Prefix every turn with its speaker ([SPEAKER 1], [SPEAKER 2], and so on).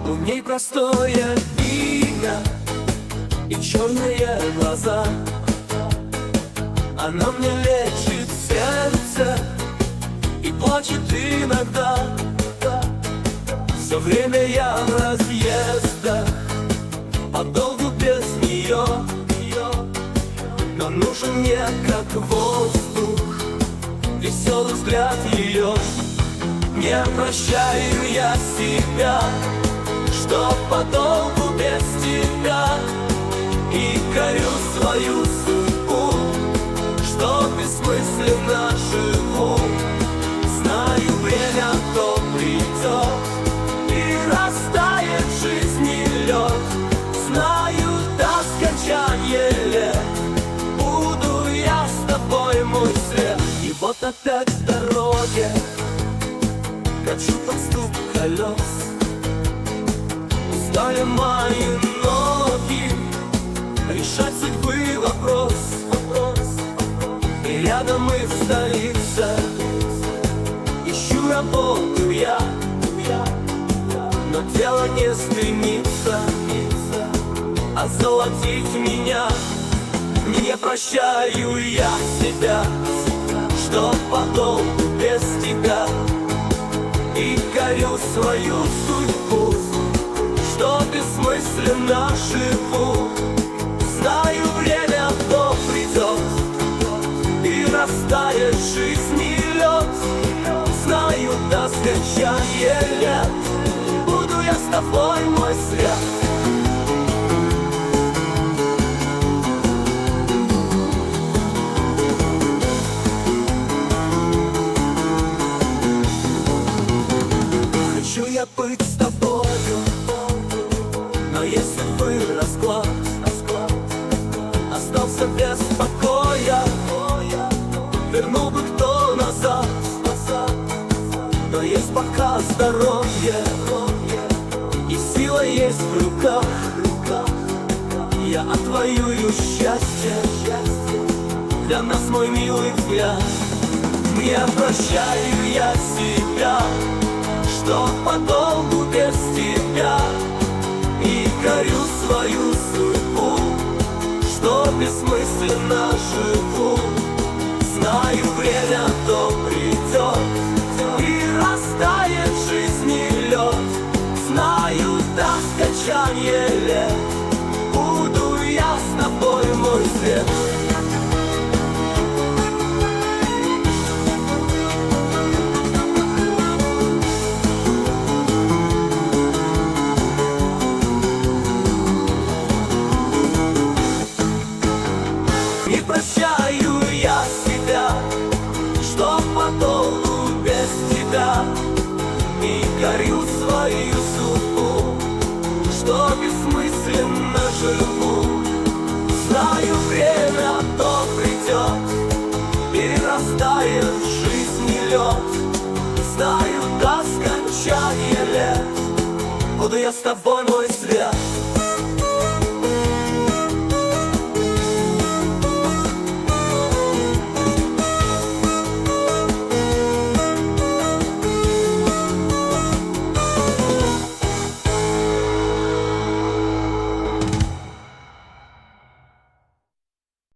[SPEAKER 1] У ней простое имя и черные глаза. Она мне лечит сердце и плачет иногда. Все время я в разъездах, подолгу без нее. Но нужен мне как воздух веселый взгляд ее. Не прощаю я себя, что подолгу без тебя, и корю свою судьбу, что бессмысленно живу. Знаю, время то придет и растает в жизни лед. Знаю, до скончания лет буду я с тобой, мой свет. И вот опять в дороге качу под стук колес. Устали мои ноги решать судьбы вопрос. И рядом их столица, ищу работу я, но дело не стремится озолотить меня. Не прощаю я себя, что подолгу без тебя, и корю свою судьбу, что бессмысленно живу. Знаю, время то придет и растает в жизни лед. Знаю, до скончания лет буду я с тобой, мой свет. Хочу я быть с тобою, но если бы расклад остался без покоя, вернул бы кто назад. Но есть пока здоровье и сила есть в руках. Я отвоюю счастье для нас, мой милый взгляд. Не прощаю я себя, что подолгу без тебя, и корю свою судьбу, что бессмысленно живу. Знаю, время то придет и растает в жизни лед. Знаю, до скончания лет буду я с тобой, мой свет. Не прощаю я себя, что подолгу без тебя, и корю свою судьбу, что бессмысленно живу. Знаю, время то придет, перерастает в жизни лед. Знаю, до скончания лет буду я с тобой, мой свет.